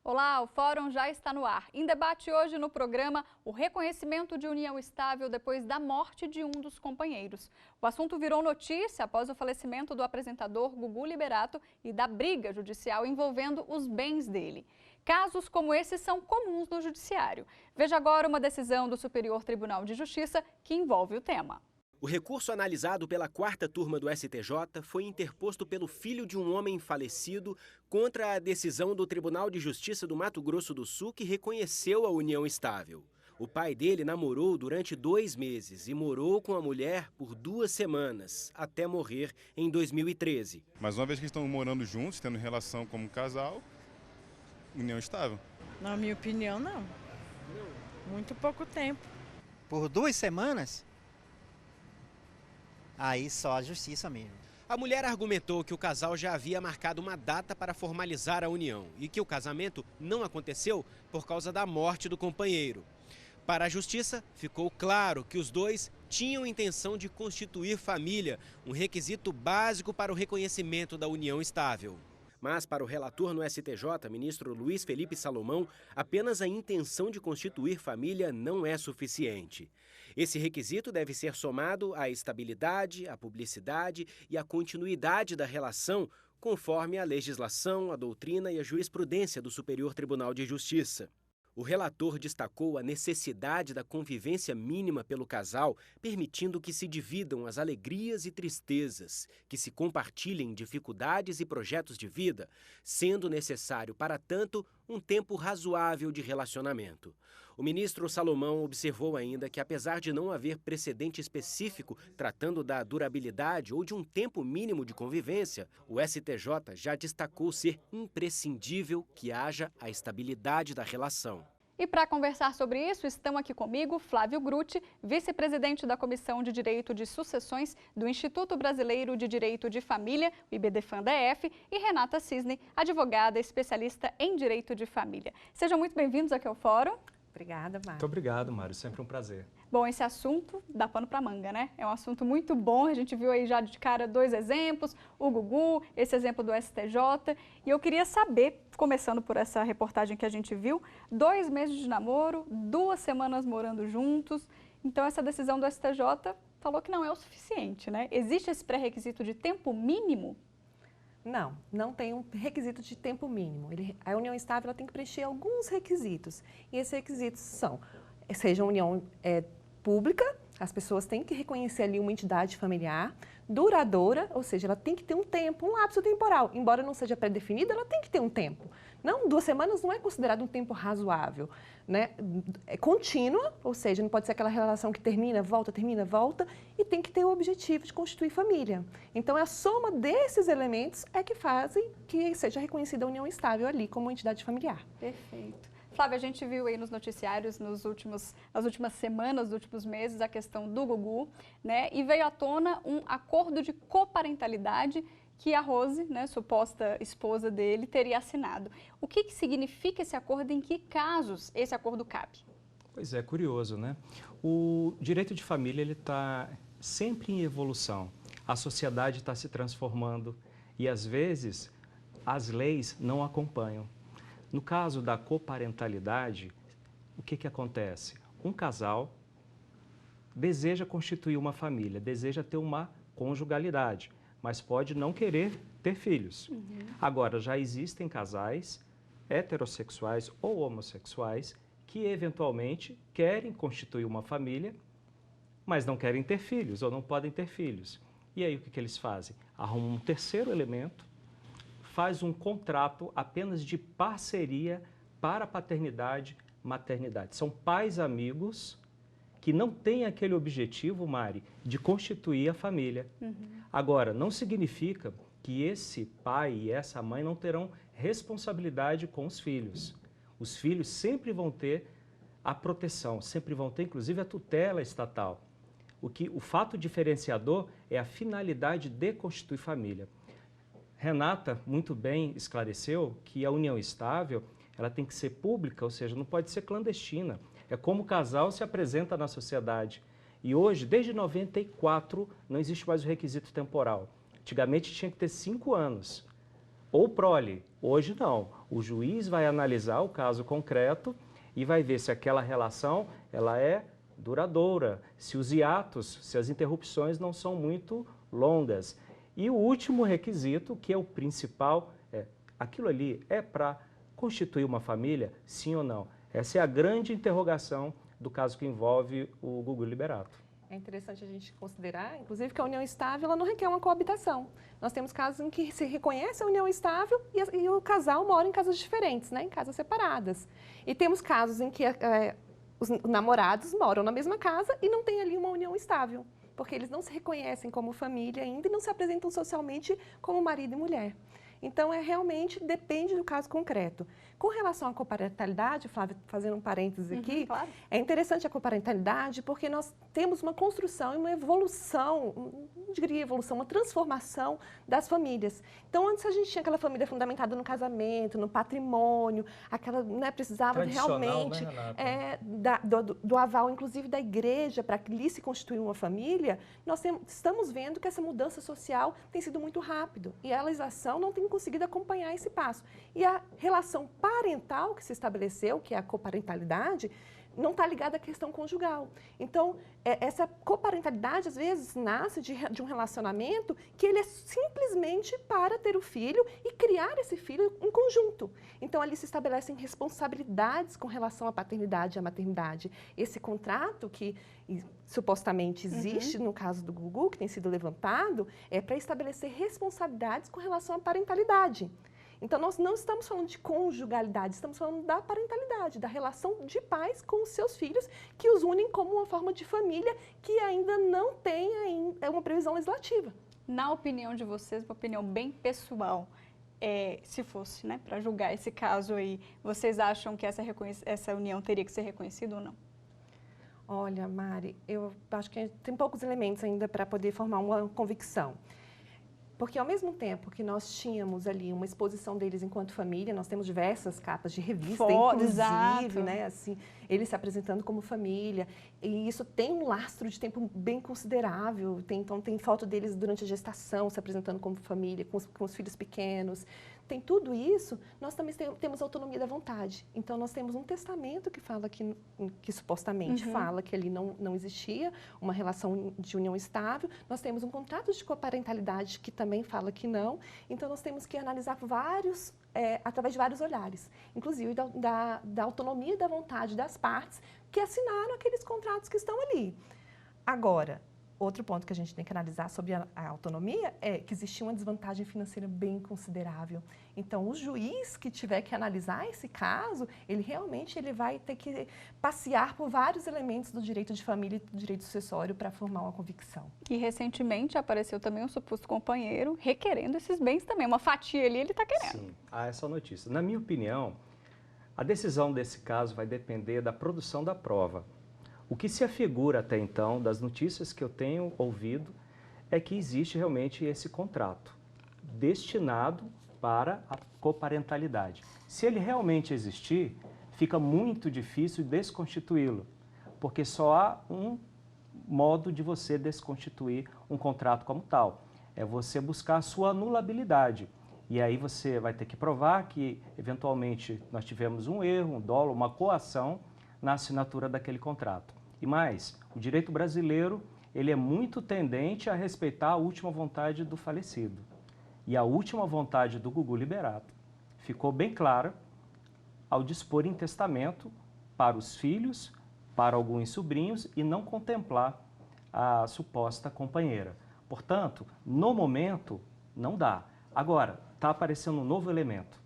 Olá, o Fórum já está no ar. Em debate hoje no programa, o reconhecimento de união estável depois da morte de um dos companheiros. O assunto virou notícia após o falecimento do apresentador Gugu Liberato e da briga judicial envolvendo os bens dele. Casos como esse são comuns no judiciário. Veja agora uma decisão do Superior Tribunal de Justiça que envolve o tema. O recurso analisado pela 4ª turma do STJ foi interposto pelo filho de um homem falecido contra a decisão do Tribunal de Justiça do Mato Grosso do Sul que reconheceu a união estável. O pai dele namorou durante 2 meses e morou com a mulher por 2 semanas, até morrer em 2013. Mas uma vez que estão morando juntos, tendo relação como casal, união estável. Na minha opinião, não. Muito pouco tempo. Por 2 semanas? Aí só a justiça mesmo. A mulher argumentou que o casal já havia marcado uma data para formalizar a união e que o casamento não aconteceu por causa da morte do companheiro. Para a justiça, ficou claro que os dois tinham intenção de constituir família, um requisito básico para o reconhecimento da união estável. Mas para o relator no STJ, ministro Luiz Felipe Salomão, apenas a intenção de constituir família não é suficiente. Esse requisito deve ser somado à estabilidade, à publicidade e à continuidade da relação, conforme a legislação, a doutrina e a jurisprudência do Superior Tribunal de Justiça. O relator destacou a necessidade da convivência mínima pelo casal, permitindo que se dividam as alegrias e tristezas, que se compartilhem dificuldades e projetos de vida, sendo necessário, para tanto, um tempo razoável de relacionamento. O ministro Salomão observou ainda que, apesar de não haver precedente específico tratando da durabilidade ou de um tempo mínimo de convivência, o STJ já destacou ser imprescindível que haja a estabilidade da relação. E para conversar sobre isso, estão aqui comigo Flávio Grutti, vice-presidente da Comissão de Direito de Sucessões do Instituto Brasileiro de Direito de Família, o IBDFAM-DF, e Renata Cisne, advogada especialista em Direito de Família. Sejam muito bem-vindos aqui ao Fórum. Obrigada, Mário. Muito obrigado, Mário. Sempre um prazer. Bom, esse assunto dá pano para manga, né? É um assunto muito bom. A gente viu aí já de cara 2 exemplos, o Gugu, esse exemplo do STJ. E eu queria saber, começando por essa reportagem que a gente viu, 2 meses de namoro, 2 semanas morando juntos. Então, essa decisão do STJ falou que não é o suficiente, né? Existe esse pré-requisito de tempo mínimo? Não, não tem um requisito de tempo mínimo. A união estável ela tem que preencher alguns requisitos. E esses requisitos são, seja uma união pública, as pessoas têm que reconhecer ali uma entidade familiar, duradoura, ou seja, ela tem que ter um tempo, um lapso temporal. Embora não seja pré-definida, ela tem que ter um tempo. Não, 2 semanas não é considerado um tempo razoável, né? É contínua, ou seja, não pode ser aquela relação que termina, volta, e tem que ter o objetivo de constituir família. Então, a soma desses elementos é que fazem que seja reconhecida a união estável ali como entidade familiar. Perfeito. Flávia, a gente viu aí nos noticiários, nas últimas semanas, nos últimos meses, a questão do Gugu, né? E veio à tona um acordo de coparentalidade que a Rose, né, suposta esposa dele, teria assinado. O que significa esse acordo e em que casos esse acordo cabe? Pois é, curioso, né? O direito de família está sempre em evolução. A sociedade está se transformando e, às vezes, as leis não acompanham. No caso da coparentalidade, o que acontece? Um casal deseja constituir uma família, deseja ter uma conjugalidade, mas pode não querer ter filhos. Agora, já existem casais heterossexuais ou homossexuais que, eventualmente, querem constituir uma família, mas não querem ter filhos ou não podem ter filhos. E aí, o que eles fazem? Arrumam um terceiro elemento, faz um contrato apenas de parceria para paternidade, maternidade. São pais amigos que não têm aquele objetivo, Mari, de constituir a família. Agora, não significa que esse pai e essa mãe não terão responsabilidade com os filhos. Os filhos sempre vão ter a proteção, sempre vão ter, inclusive, a tutela estatal. O fato diferenciador é a finalidade de constituir família. Renata muito bem esclareceu que a união estável ela tem que ser pública, ou seja, não pode ser clandestina. é como o casal se apresenta na sociedade. E hoje, desde 94, não existe mais o requisito temporal. Antigamente tinha que ter 5 anos, ou prole. Hoje não. O juiz vai analisar o caso concreto e vai ver se aquela relação ela é duradoura, se os hiatos, se as interrupções não são muito longas. E o último requisito, que é o principal, é aquilo ali é para constituir uma família, sim ou não? Essa é a grande interrogação do caso que envolve o Gugu Liberato. É interessante a gente considerar, inclusive, que a união estável ela não requer uma coabitação. Nós temos casos em que se reconhece a união estável e o casal mora em casas diferentes, né, em casas separadas. E temos casos em que os namorados moram na mesma casa e não tem ali uma união estável, porque eles não se reconhecem como família ainda e não se apresentam socialmente como marido e mulher. Então, realmente depende do caso concreto. Com relação à coparentalidade, Flávia, fazendo um parênteses aqui, claro. É interessante a coparentalidade porque nós temos uma construção e uma evolução, não diria evolução, uma transformação das famílias. Então, antes a gente tinha aquela família fundamentada no casamento, no patrimônio, aquela, né, precisava realmente do aval, inclusive, da igreja para que lhe se constituir uma família. Nós estamos vendo que essa mudança social tem sido muito rápido e a legislação não tem conseguido acompanhar esse passo. E a relação parental que se estabeleceu, que é a coparentalidade, não está ligada à questão conjugal. Então, essa coparentalidade, às vezes, nasce de um relacionamento que ele é simplesmente para ter o filho e criar esse filho em conjunto. Então, ali se estabelecem responsabilidades com relação à paternidade e à maternidade. Esse contrato que supostamente existe no caso do Gugu, que tem sido levantado, é para estabelecer responsabilidades com relação à parentalidade. Então, nós não estamos falando de conjugalidade, estamos falando da parentalidade, da relação de pais com os seus filhos, que os unem como uma forma de família que ainda não tem uma previsão legislativa. Na opinião de vocês, uma opinião bem pessoal, se fosse, né, para julgar esse caso aí, vocês acham que essa união teria que ser reconhecida ou não? Olha, Mari, eu acho que tem poucos elementos ainda para poder formar uma convicção. Porque, ao mesmo tempo que nós tínhamos ali uma exposição deles enquanto família, nós temos diversas capas de revista, inclusive, né, assim, eles se apresentando como família. E isso tem um lastro de tempo bem considerável. Então, tem foto deles durante a gestação, se apresentando como família, com os filhos pequenos. Tem tudo isso, nós também temos autonomia da vontade. Então, nós temos um testamento que fala que supostamente fala que ali não existia uma relação de união estável. Nós temos um contrato de coparentalidade que também fala que não. Então, nós temos que analisar através de vários olhares, inclusive da autonomia da vontade das partes que assinaram aqueles contratos que estão ali. Agora, outro ponto que a gente tem que analisar sobre a autonomia é que existia uma desvantagem financeira bem considerável. Então, o juiz que tiver que analisar esse caso, ele vai ter que passear por vários elementos do direito de família e do direito sucessório para formar uma convicção. E recentemente apareceu também um suposto companheiro requerendo esses bens também. Uma fatia ali ele está querendo. Sim, há essa notícia. Na minha opinião, a decisão desse caso vai depender da produção da prova. O que se afigura até então, das notícias que eu tenho ouvido, é que existe realmente esse contrato destinado para a coparentalidade. Se ele realmente existir, fica muito difícil desconstituí-lo, porque só há um modo de você desconstituir um contrato como tal, é você buscar a sua anulabilidade. E aí você vai ter que provar que, eventualmente, nós tivemos um erro, um dolo, uma coação na assinatura daquele contrato. E mais, o direito brasileiro ele é muito tendente a respeitar a última vontade do falecido. E a última vontade do Gugu Liberato ficou bem clara ao dispor em testamento para os filhos, para alguns sobrinhos e não contemplar a suposta companheira. Portanto, no momento, não dá. Agora, está aparecendo um novo elemento,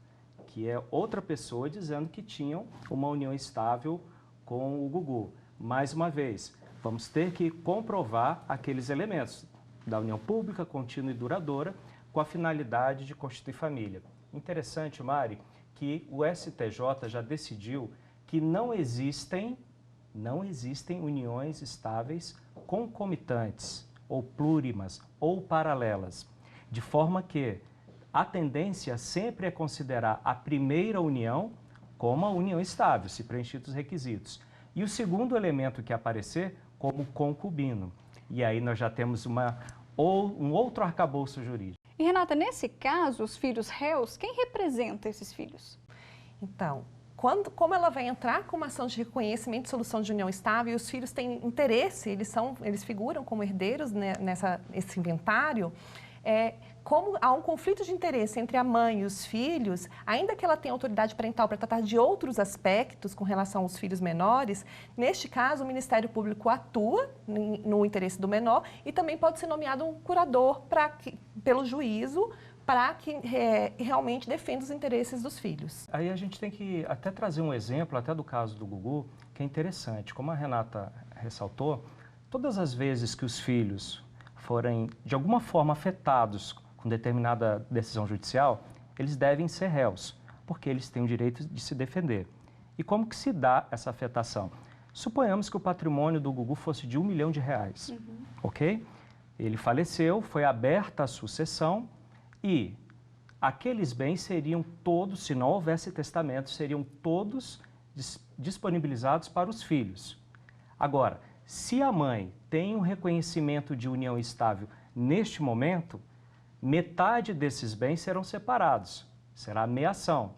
que é outra pessoa dizendo que tinham uma união estável com o Gugu. Mais uma vez, vamos ter que comprovar aqueles elementos da união pública, contínua e duradoura, com a finalidade de constituir família. Interessante, Mari, que o STJ já decidiu que não existem uniões estáveis concomitantes, ou plurimas, ou paralelas, de forma que a tendência sempre é considerar a primeira união como a união estável, se preenchidos os requisitos. E o segundo elemento que aparecer como concubino. E aí nós já temos um outro arcabouço jurídico. E Renata, nesse caso, os filhos réus, quem representa esses filhos? Então, como ela vai entrar com uma ação de reconhecimento e solução de união estável e os filhos têm interesse, eles figuram como herdeiros nesse inventário, como há um conflito de interesse entre a mãe e os filhos, ainda que ela tenha autoridade parental para tratar de outros aspectos com relação aos filhos menores, neste caso o Ministério Público atua no interesse do menor e também pode ser nomeado um curador pelo juízo para que realmente defenda os interesses dos filhos. Aí a gente tem que até trazer um exemplo, até do caso do Gugu, que é interessante. Como a Renata ressaltou, todas as vezes que os filhos forem de alguma forma afetados com determinada decisão judicial, eles devem ser réus, porque eles têm o direito de se defender. E como que se dá essa afetação? Suponhamos que o patrimônio do Gugu fosse de R$1 milhão, ok? Ele faleceu, foi aberta a sucessão e aqueles bens seriam todos, se não houvesse testamento, seriam todos disponibilizados para os filhos. Agora, se a mãe tem um reconhecimento de união estável neste momento, metade desses bens serão separados, será a meação,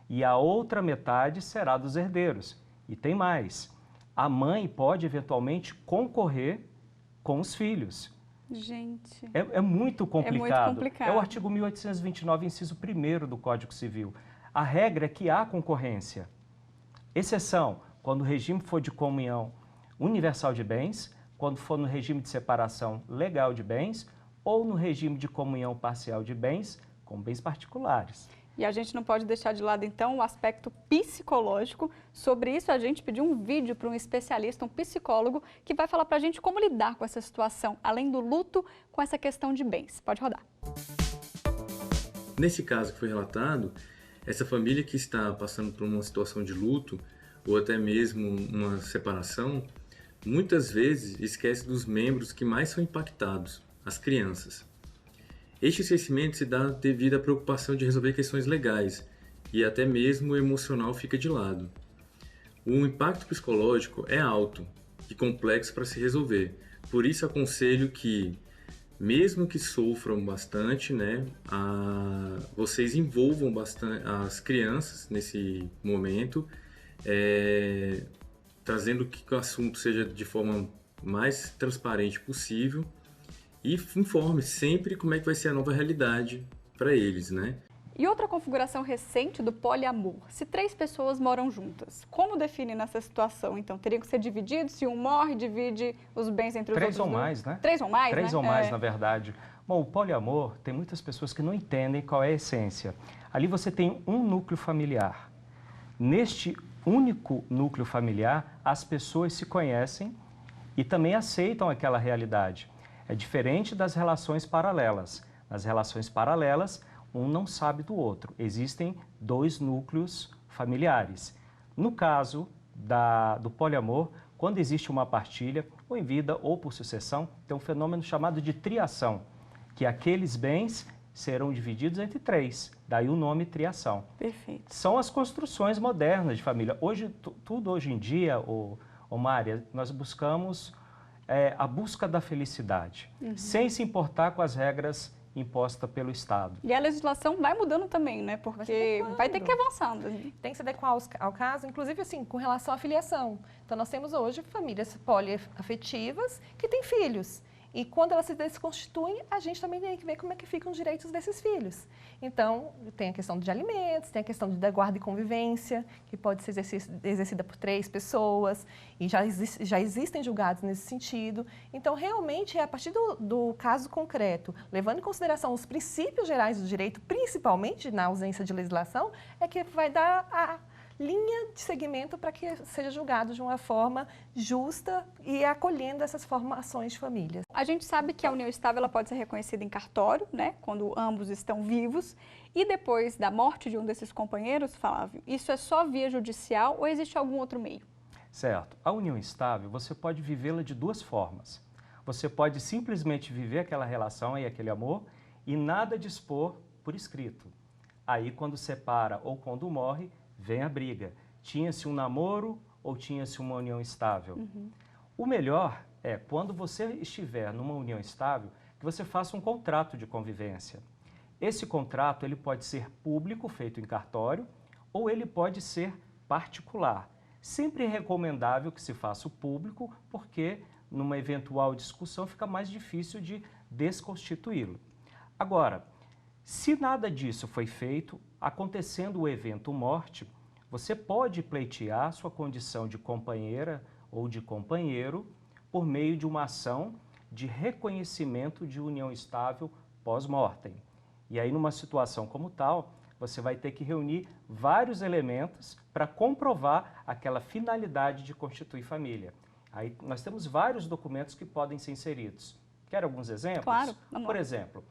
e a outra metade será dos herdeiros. E tem mais, a mãe pode eventualmente concorrer com os filhos. Gente, é muito complicado. É muito complicado. É o artigo 1829, inciso 1º do Código Civil. A regra é que há concorrência. Exceção, quando o regime for de comunhão universal de bens, quando for no regime de separação legal de bens ou no regime de comunhão parcial de bens com bens particulares. E a gente não pode deixar de lado, então, o aspecto psicológico. Sobre isso, a gente pediu um vídeo para um especialista, um psicólogo, que vai falar para a gente como lidar com essa situação, além do luto, com essa questão de bens. Pode rodar. Nesse caso que foi relatado, essa família que está passando por uma situação de luto, ou até mesmo uma separação, muitas vezes esquece dos membros que mais são impactados, as crianças. Este esquecimento se dá devido à preocupação de resolver questões legais e até mesmo o emocional fica de lado. O impacto psicológico é alto e complexo para se resolver, por isso aconselho que, mesmo que sofram bastante, vocês envolvam bastante as crianças nesse momento, trazendo que o assunto seja de forma mais transparente possível e informe sempre como é que vai ser a nova realidade para eles, E outra configuração recente do poliamor, se 3 pessoas moram juntas, como define nessa situação? Então, teriam que ser divididos? Se um morre, divide os bens entre os outros? 3 ou mais, né? 3 ou mais, 3 ou mais, na verdade. Bom, o poliamor, tem muitas pessoas que não entendem qual é a essência. Ali você tem um núcleo familiar. Neste único núcleo familiar, as pessoas se conhecem e também aceitam aquela realidade. É diferente das relações paralelas. Nas relações paralelas, um não sabe do outro. Existem 2 núcleos familiares. No caso do poliamor, quando existe uma partilha, ou em vida ou por sucessão, tem um fenômeno chamado de triação, que aqueles bens serão divididos entre 3, daí o nome triação. Perfeito. São as construções modernas de família. Tudo hoje em dia, Mária, nós buscamos a busca da felicidade, sem se importar com as regras impostas pelo Estado. E a legislação vai mudando também, né? Porque vai ter que ir avançando. Tem que se adequar ao caso, inclusive assim, com relação à filiação. Então, nós temos hoje famílias poliafetivas que têm filhos. E quando elas se desconstituem, a gente também tem que ver como é que ficam os direitos desses filhos. Então, tem a questão de alimentos, tem a questão da guarda e convivência, que pode ser exercida por 3 pessoas, e já existem julgados nesse sentido. Então, realmente, é a partir do caso concreto, levando em consideração os princípios gerais do direito, principalmente na ausência de legislação, é que vai dar a linha de segmento para que seja julgado de uma forma justa e acolhendo essas formações de famílias. A gente sabe que a união estável ela pode ser reconhecida em cartório, né, quando ambos estão vivos, e depois da morte de um desses companheiros, Flávio, isso é só via judicial ou existe algum outro meio? Certo. A união estável, você pode vivê-la de 2 formas. Você pode simplesmente viver aquela relação e aquele amor e nada dispor por escrito. Aí, quando separa ou quando morre, vem a briga. Tinha-se um namoro ou tinha-se uma união estável? O melhor é, quando você estiver numa união estável, que você faça um contrato de convivência. Esse contrato ele pode ser público, feito em cartório, ou ele pode ser particular. Sempre é recomendável que se faça o público, porque numa eventual discussão fica mais difícil de desconstituí-lo. Agora, se nada disso foi feito, acontecendo o evento morte, você pode pleitear sua condição de companheira ou de companheiro por meio de uma ação de reconhecimento de união estável pós-mortem. E aí, numa situação como tal, você vai ter que reunir vários elementos para comprovar aquela finalidade de constituir família. Aí nós temos vários documentos que podem ser inseridos. Quer alguns exemplos? Claro, vamos lá. Por exemplo,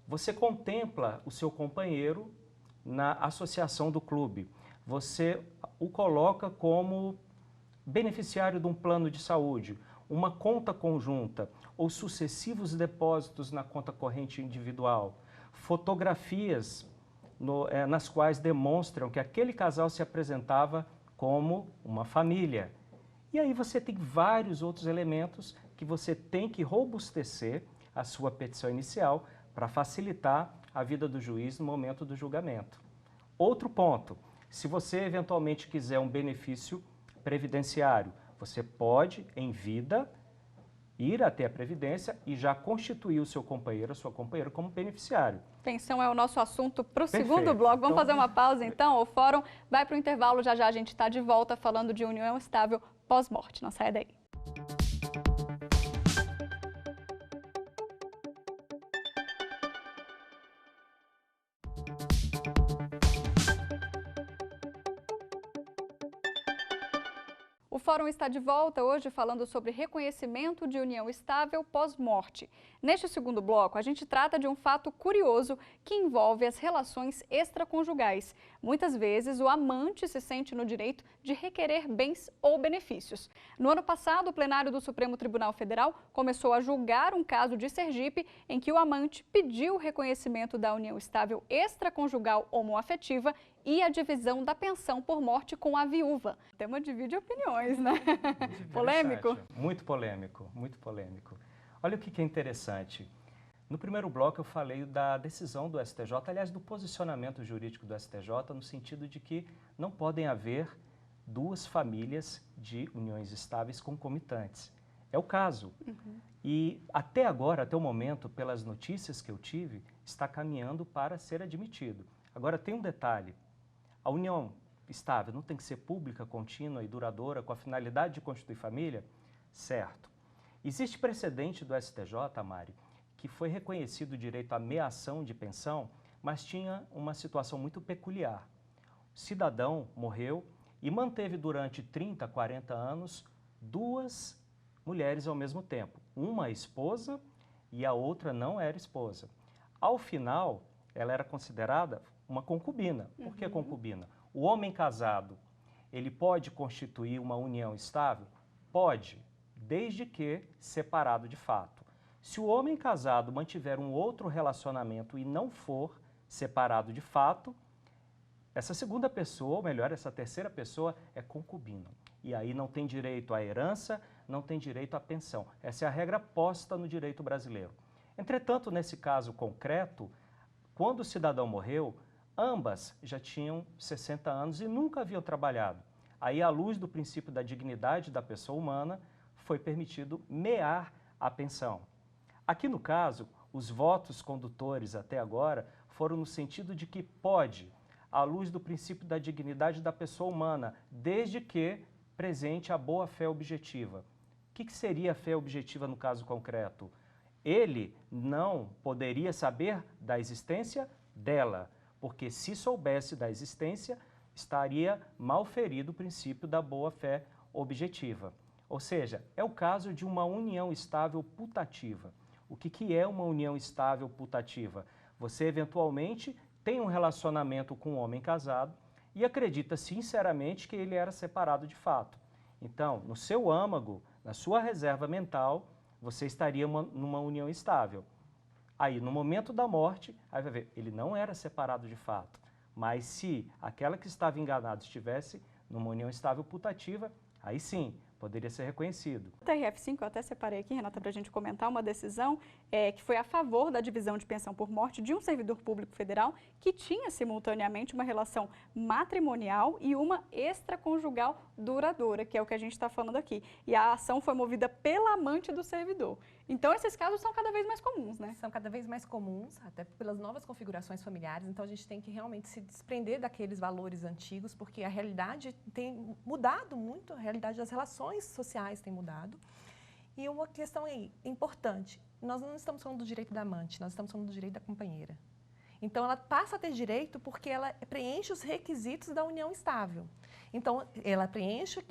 você contempla o seu companheiro na associação do clube. Você o coloca como beneficiário de um plano de saúde, uma conta conjunta ou sucessivos depósitos na conta corrente individual, fotografias nas quais demonstram que aquele casal se apresentava como uma família. E aí você tem vários outros elementos que você tem que robustecer a sua petição inicial para facilitar a vida do juiz no momento do julgamento. Outro ponto, se você eventualmente quiser um benefício previdenciário, você pode, em vida, ir até a Previdência e já constituir o seu companheiro, a sua companheira como beneficiário. Pensão é o nosso assunto para o Perfeito. segundo bloco. Vamos Então, fazer uma pausa então? O fórum vai para o intervalo, já já a gente está de volta falando de união estável pós-morte. Não saia daí. O Fórum está de volta hoje falando sobre reconhecimento de união estável pós-morte. Neste segundo bloco, a gente trata de um fato curioso que envolve as relações extraconjugais. Muitas vezes, o amante se sente no direito de requerer bens ou benefícios. No ano passado, o plenário do Supremo Tribunal Federal começou a julgar um caso de Sergipe em que o amante pediu o reconhecimento da união estável extraconjugal homoafetiva e a divisão da pensão por morte com a viúva. Tema divide opiniões, né? Polêmico? Muito polêmico, muito polêmico. Olha o que é interessante. No primeiro bloco eu falei da decisão do STJ, aliás, do posicionamento jurídico do STJ, no sentido de que não podem haver duas famílias de uniões estáveis concomitantes. É o caso. E até agora, até o momento, pelas notícias que eu tive, está caminhando para ser admitido. Agora, tem um detalhe. A união estável não tem que ser pública, contínua e duradoura com a finalidade de constituir família? Certo. Existe precedente do STJ, Mari, que foi reconhecido o direito à meação de pensão, mas tinha uma situação muito peculiar. O cidadão morreu e manteve durante 30, 40 anos duas mulheres ao mesmo tempo. Uma esposa e a outra não era esposa. Ao final, ela era considerada uma concubina. Por que concubina? O homem casado, ele pode constituir uma união estável? Pode, desde que separado de fato. Se o homem casado mantiver um outro relacionamento e não for separado de fato, essa segunda pessoa, ou melhor, essa terceira pessoa é concubina. E aí não tem direito à herança, não tem direito à pensão. Essa é a regra posta no direito brasileiro. Entretanto, nesse caso concreto, quando o cidadão morreu, ambas já tinham 60 anos e nunca haviam trabalhado. Aí, à luz do princípio da dignidade da pessoa humana, foi permitido mear a pensão. Aqui no caso, os votos condutores até agora foram no sentido de que pode, à luz do princípio da dignidade da pessoa humana, desde que presente a boa-fé objetiva. O que seria a fé objetiva no caso concreto? Ele não poderia saber da existência dela, porque se soubesse da existência, estaria mal ferido o princípio da boa-fé objetiva. Ou seja, é o caso de uma união estável putativa. O que é uma união estável putativa? Você, eventualmente, tem um relacionamento com um homem casado e acredita sinceramente que ele era separado de fato. Então, no seu âmago, na sua reserva mental, você estaria numa união estável. Aí, no momento da morte, aí vai ver, ele não era separado de fato. Mas se aquela que estava enganada estivesse Numa união estável putativa, aí sim, poderia ser reconhecido. O TRF5, eu até separei aqui, Renata, para a gente comentar uma decisão que foi a favor da divisão de pensão por morte de um servidor público federal que tinha simultaneamente uma relação matrimonial e uma extraconjugal duradoura, que é o que a gente está falando aqui. E a ação foi movida pela amante do servidor. Então, esses casos são cada vez mais comuns, né? São cada vez mais comuns, até pelas novas configurações familiares. Então, a gente tem que realmente se desprender daqueles valores antigos, porque a realidade tem mudado muito, a realidade das relações sociais tem mudado. E uma questão aí, importante, nós não estamos falando do direito da amante, nós estamos falando do direito da companheira. Então, ela passa a ter direito porque ela preenche os requisitos da união estável. Então, ela preenche,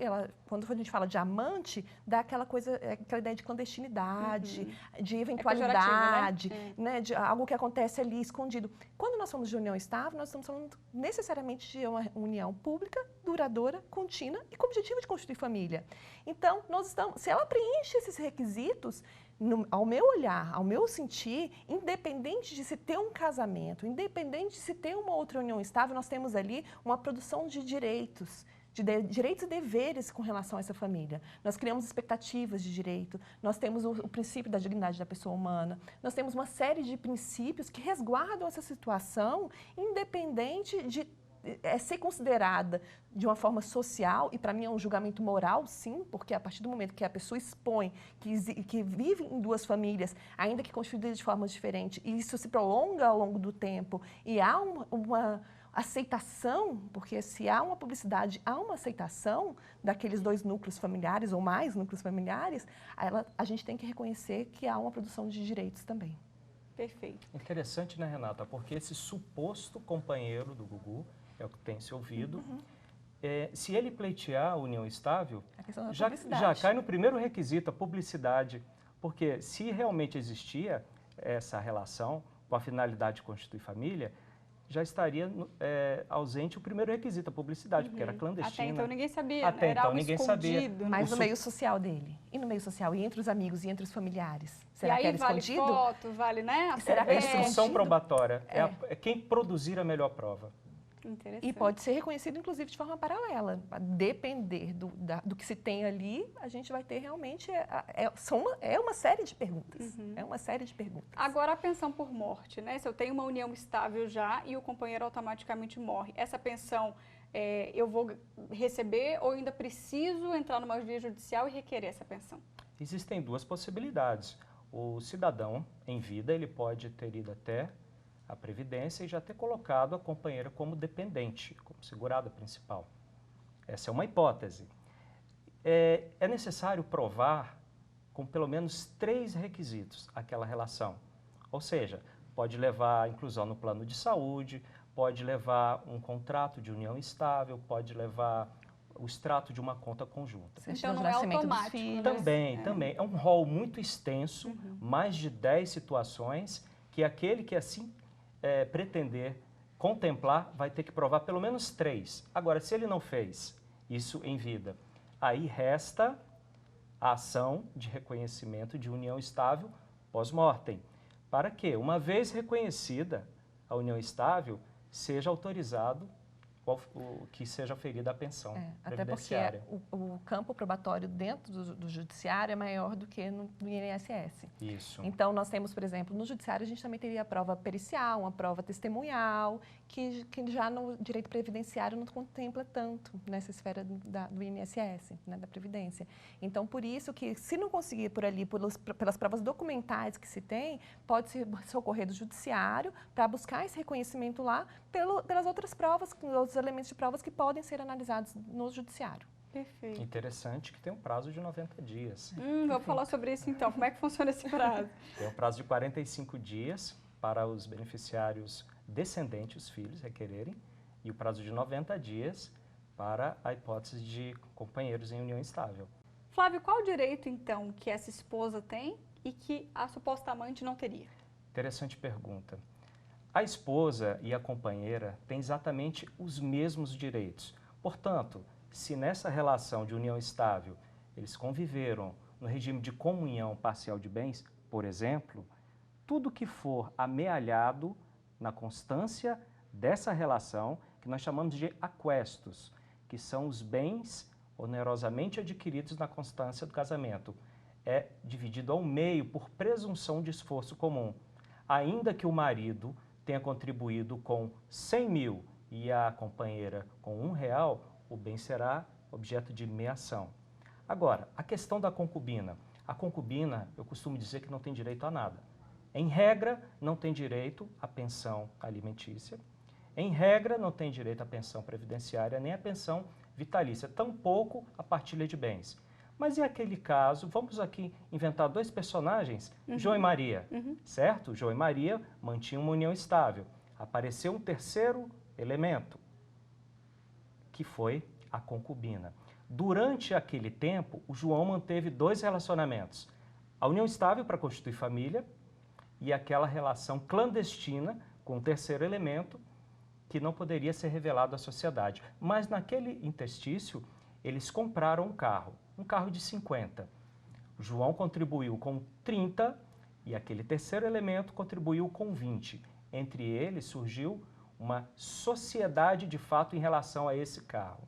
quando a gente fala de amante, dá aquela coisa, aquela ideia de clandestinidade, de eventualidade, né, de algo que acontece ali escondido. Quando nós falamos de união estável, nós estamos falando necessariamente de uma união pública, duradoura, contínua e com o objetivo de constituir família. Então, se ela preenche esses requisitos, ao meu olhar, ao meu sentir, independente de se ter um casamento, independente de se ter uma outra união estável, nós temos ali uma produção de direitos, direitos e deveres com relação a essa família. Nós criamos expectativas de direito, nós temos o princípio da dignidade da pessoa humana, nós temos uma série de princípios que resguardam essa situação, independente de ser considerada de uma forma social, e para mim é um julgamento moral, sim, porque a partir do momento que a pessoa expõe que vive em duas famílias, ainda que constituídas de formas diferentes, e isso se prolonga ao longo do tempo, e há uma aceitação, porque se há uma publicidade, há uma aceitação daqueles dois núcleos familiares, ou mais núcleos familiares, a gente tem que reconhecer que há uma produção de direitos também. Perfeito. Interessante, né, Renata? Porque esse suposto companheiro do Gugu, é o que tem se ouvido, se ele pleitear a união estável, já cai no primeiro requisito, a publicidade. Porque se realmente existia essa relação com a finalidade de constituir família, já estaria ausente o primeiro requisito, a publicidade, porque era clandestina. Até então ninguém sabia, Até era então algo ninguém escondido. sabia. Mas no meio social dele, e no meio social, e entre os amigos, e entre os familiares. Será e aí que era vale escondido? foto, vale, né? Será que A é instrução escondido? probatória é quem produzir a melhor prova. Interessante. E pode ser reconhecido, inclusive, de forma paralela. A depender do que se tem ali, a gente vai ter realmente... É uma série de perguntas. É uma série de perguntas. Agora, a pensão por morte, né? Se eu tenho uma união estável já e o companheiro automaticamente morre, essa pensão eu vou receber ou ainda preciso entrar numa via judicial e requerer essa pensão? Existem duas possibilidades. O cidadão, em vida, ele pode ter ido até a Previdência e já ter colocado a companheira como dependente, como segurada principal. Essa é uma hipótese. É necessário provar com pelo menos 3 requisitos aquela relação. Ou seja, pode levar a inclusão no plano de saúde, pode levar um contrato de união estável, pode levar o extrato de uma conta conjunta. Então não é automático. Também. É um rol muito extenso, mais de 10 situações, que aquele que assim pretender contemplar vai ter que provar pelo menos 3. Agora, se ele não fez isso em vida, aí resta a ação de reconhecimento de união estável pós-mortem, para que, uma vez reconhecida a união estável, seja autorizado que seja oferida a pensão previdenciária. Até porque o campo probatório dentro do judiciário é maior do que no INSS. Isso. Então, nós temos, por exemplo, no judiciário a gente também teria a prova pericial, uma prova testemunhal, que já no direito previdenciário não contempla tanto nessa esfera do INSS, né, da Previdência. Então, por isso que, se não conseguir por ali, pelas provas documentais que se tem, pode se socorrer do judiciário para buscar esse reconhecimento lá pelas outras provas, outros elementos de provas que podem ser analisados no judiciário. Perfeito. Interessante que tem um prazo de 90 dias. Vamos falar sobre isso então. Como é que funciona esse prazo? Tem um prazo de 45 dias para os beneficiários descendentes, os filhos, requererem, e o prazo de 90 dias para a hipótese de companheiros em união estável. Flávio, qual o direito então que essa esposa tem e que a suposta amante não teria? Interessante pergunta. A esposa e a companheira têm exatamente os mesmos direitos. Portanto, se nessa relação de união estável eles conviveram no regime de comunhão parcial de bens, por exemplo, tudo que for amealhado na constância dessa relação, que nós chamamos de aquestos, que são os bens onerosamente adquiridos na constância do casamento, é dividido ao meio por presunção de esforço comum. Ainda que o marido tenha contribuído com 100 mil e a companheira com R$1, o bem será objeto de meação. Agora, a questão da concubina. A concubina, eu costumo dizer que não tem direito a nada. Em regra, não tem direito à pensão alimentícia. Em regra, não tem direito à pensão previdenciária, nem à pensão vitalícia, tampouco a partilha de bens. Mas e aquele caso, vamos aqui inventar dois personagens, João e Maria, certo? João e Maria mantinham uma união estável. Apareceu um terceiro elemento, que foi a concubina. Durante aquele tempo, o João manteve dois relacionamentos. A união estável para constituir família e aquela relação clandestina com o terceiro elemento, que não poderia ser revelado à sociedade. Mas naquele interstício, eles compraram um carro de 50. O João contribuiu com 30 e aquele terceiro elemento contribuiu com 20. Entre eles surgiu uma sociedade de fato em relação a esse carro.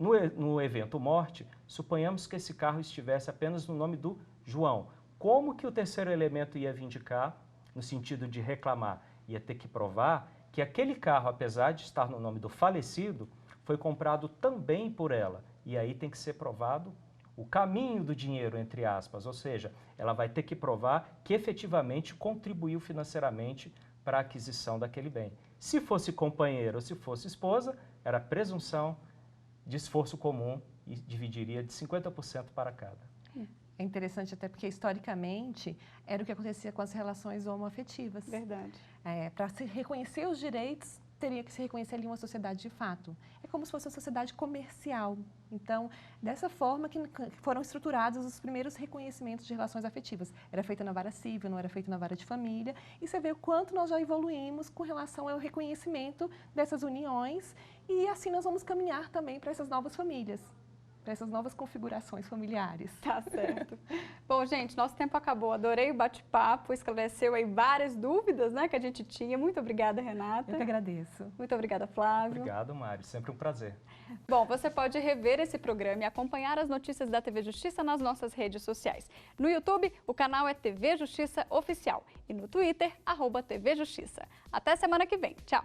No evento morte, suponhamos que esse carro estivesse apenas no nome do João. Como que o terceiro elemento ia vindicar, no sentido de reclamar? Ia ter que provar que aquele carro, apesar de estar no nome do falecido, foi comprado também por ela. E aí tem que ser provado o caminho do dinheiro, entre aspas, ou seja, ela vai ter que provar que efetivamente contribuiu financeiramente para a aquisição daquele bem. Se fosse companheiro ou se fosse esposa, era presunção de esforço comum e dividiria de 50% para cada. É interessante até porque, historicamente, era o que acontecia com as relações homoafetivas. Verdade. Para se reconhecer os direitos, teria que se reconhecer ali uma sociedade de fato. É como se fosse uma sociedade comercial. Então, dessa forma que foram estruturados os primeiros reconhecimentos de relações afetivas. Era feita na vara civil, não era feito na vara de família. E você vê o quanto nós já evoluímos com relação ao reconhecimento dessas uniões. E assim nós vamos caminhar também para essas novas famílias, para essas novas configurações familiares. Tá certo. Bom, gente, nosso tempo acabou. Adorei o bate-papo, esclareceu aí várias dúvidas, né, que a gente tinha. Muito obrigada, Renata. Eu que agradeço. Muito obrigada, Flávio. Obrigado, Mário. Sempre um prazer. Bom, você pode rever esse programa e acompanhar as notícias da TV Justiça nas nossas redes sociais. No YouTube, o canal é TV Justiça Oficial e no Twitter, @TV Justiça. Até semana que vem. Tchau.